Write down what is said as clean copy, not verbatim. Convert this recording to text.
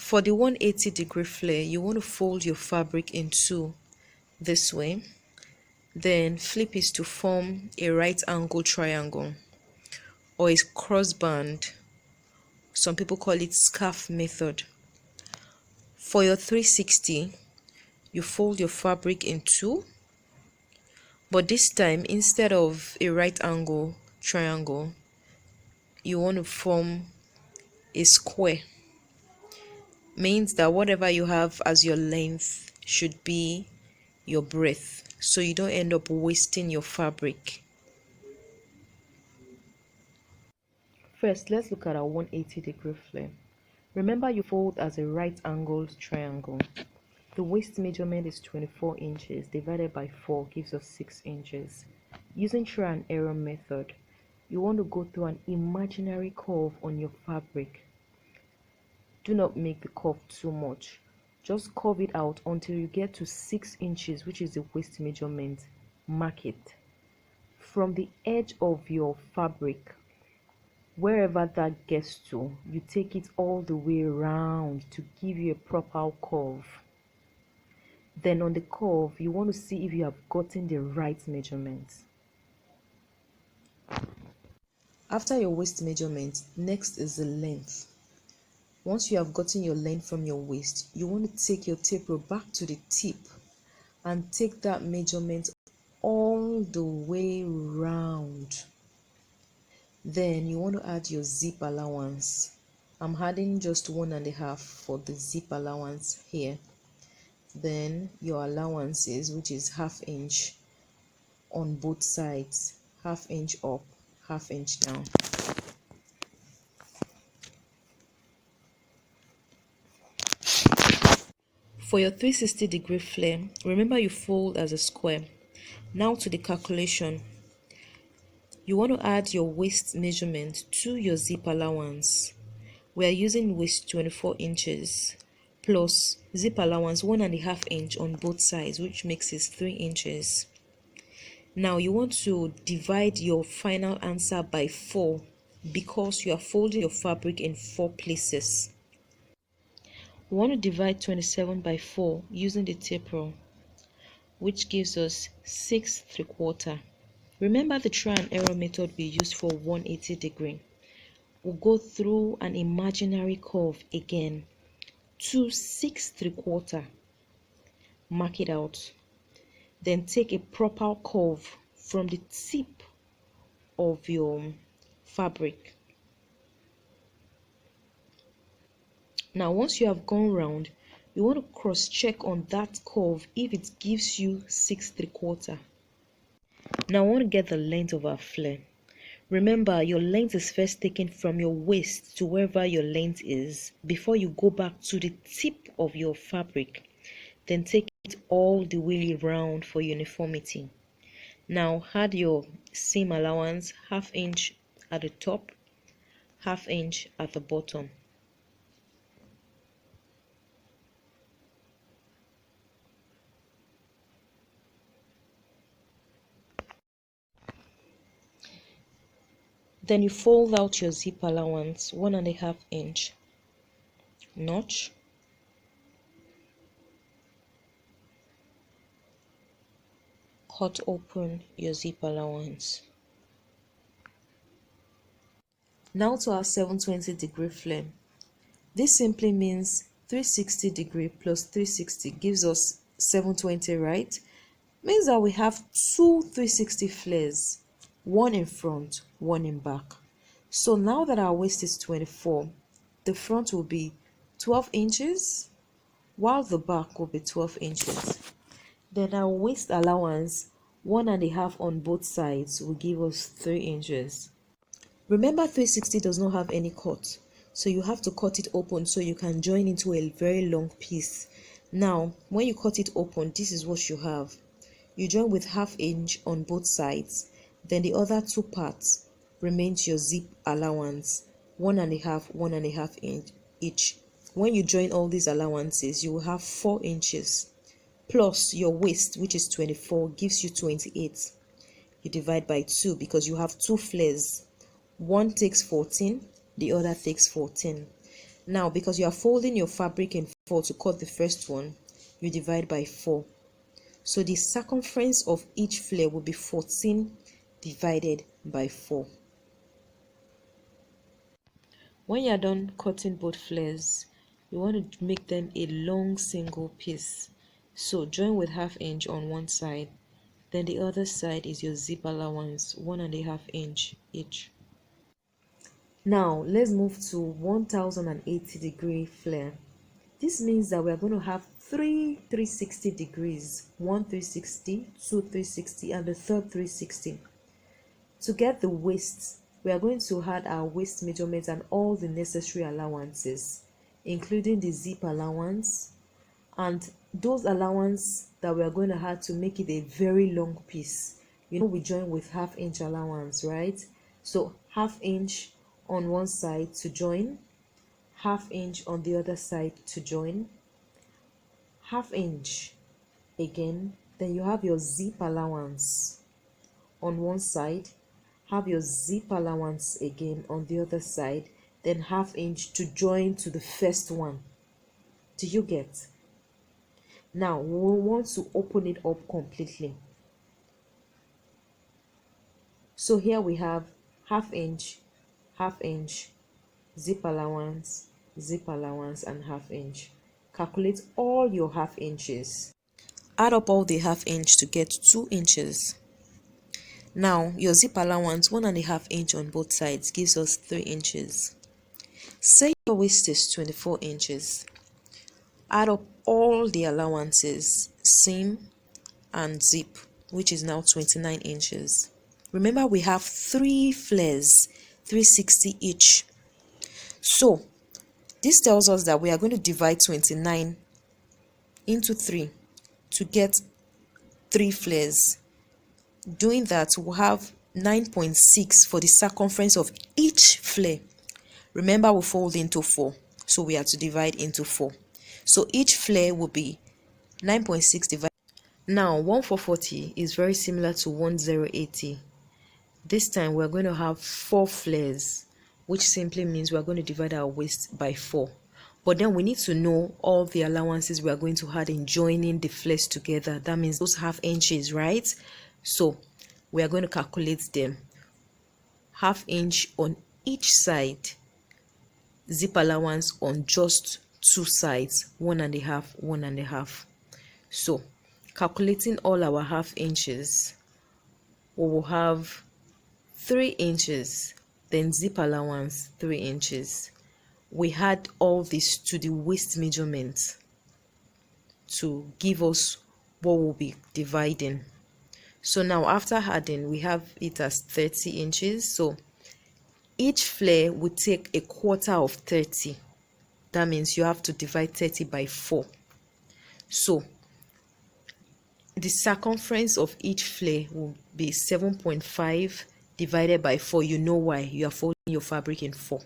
For the 180-degree flare, you want to fold your fabric in two this way, then flip it to form a right angle triangle or a crossband. Some people call it scarf method. For your 360, you fold your fabric in two, but this time instead of a right angle triangle, you want to form a square. Means that whatever you have as your length should be your breadth, so you don't end up wasting your fabric. First, let's look at our 180-degree flare. Remember, you fold as a right angled triangle. The waist measurement is 24 inches divided by 4 gives us 6 inches. Using trial and error method, you want to go through an imaginary curve on your fabric. Do not make the curve too much. Just curve it out until you get to 6 inches, which is the waist measurement. Mark it. From the edge of your fabric, wherever that gets to, you take it all the way around to give you a proper curve. Then on the curve, you want to see if you have gotten the right measurement. After your waist measurement, next is the length. Once you have gotten your length from your waist, you want to take your tape rule back to the tip and take that measurement all the way round. Then you want to add your zip allowance. I'm adding just 1.5 for the zip allowance here. Then your allowances, which is 1/2 inch on both sides, 1/2 inch up, 1/2 inch down. For your 360-degree flare, remember you fold as a square. Now to the calculation. You want to add your waist measurement to your zip allowance. We are using waist 24 inches plus zip allowance 1.5 inch on both sides, which makes it 3 inches. Now you want to divide your final answer by 4 because you are folding your fabric in 4 places. We want to divide 27 by 4 using the tape rule, which gives us 6 3/4. Remember the trial and error method we used for 180-degree. We'll go through an imaginary curve again to 6 3/4. Mark it out. Then take a proper curve from the tip of your fabric. Now once you have gone round, you want to cross check on that curve if it gives you 6 3/4. Now I want to get the length of our flare. Remember, your length is first taken from your waist to wherever your length is before you go back to the tip of your fabric. Then take it all the way around for uniformity. Now add your seam allowance, 1/2 inch at the top, 1/2 inch at the bottom. Then you fold out your zip allowance 1.5 inch notch. Cut open your zip allowance. Now to our 720-degree flare. This simply means 360-degree plus 360 gives us 720, right? Means that we have 2 360 flares, one in front, one in back. So now that our waist is 24, the front will be 12 inches while the back will be 12 inches. Then our waist allowance, 1.5 on both sides, will give us 3 inches. Remember, 360 does not have any cut, so you have to cut it open so you can join into a very long piece. Now when you cut it open, this is what you have. You join with 1/2 inch on both sides, then the other 2 parts remains your zip allowance, 1.5 1.5 inch each. When you join all these allowances, you will have 4 inches plus your waist, which is 24, gives you 28. You divide by 2 because you have 2 flares. One takes 14, the other takes 14. Now, because you are folding your fabric in 4 to cut the first one, you divide by 4. So the circumference of each flare will be 14 divided by 4. When you're done cutting both flares, you want to make them a long single piece. So join with 1/2 inch on one side, then the other side is your zip allowance, 1.5 inch each. Now let's move to 1080-degree flare. This means that we are going to have 360 degrees, one 360, two 360, and the third 360. To get the waist, we are going to add our waist measurements and all the necessary allowances, including the zip allowance and those allowance that we are going to add to make it a very long piece. You know, we join with 1/2 inch allowance, right? So 1/2 inch on one side to join, 1/2 inch on the other side to join, 1/2 inch again. Then you have your zip allowance on one side, have your zip allowance again on the other side, then 1/2 inch to join to the first one. Do you get? Now we want to open it up completely. So here we have 1/2 inch, 1/2 inch, zip allowance, and 1/2 inch. Calculate all your 1/2 inches. Add up all the 1/2 inch to get 2 inches. Now your zip allowance, 1.5 inch on both sides, gives us 3 inches. Say your waist is 24 inches. Add up all the allowances, seam and zip, which is now 29 inches. Remember, we have 3 flares, 360 each. So this tells us that we are going to divide 29 into 3 to get 3 flares. Doing that, we'll have 9.6 for the circumference of each flare. Remember, we fold into 4, so we have to divide into 4. So each flare will be 9.6 divided. Now 1440 is very similar to 1080. This time we're going to have 4 flares, which simply means we're going to divide our waist by 4. But then we need to know all the allowances we are going to add in joining the flares together. That means those 1/2 inches, right? So we are going to calculate them. 1/2 inch on each side, zip allowance on just 2 sides, 1.5, 1.5. So calculating all our 1/2 inches, we will have 3 inches, then zip allowance 3 inches. We add all this to the waist measurement to give us what we'll be dividing. So now after adding, we have it as 30 inches. So each flare will take 1/4 of 30. That means you have to divide 30 by 4. So the circumference of each flare will be 7.5 divided by 4. You know why? You are folding your fabric in 4.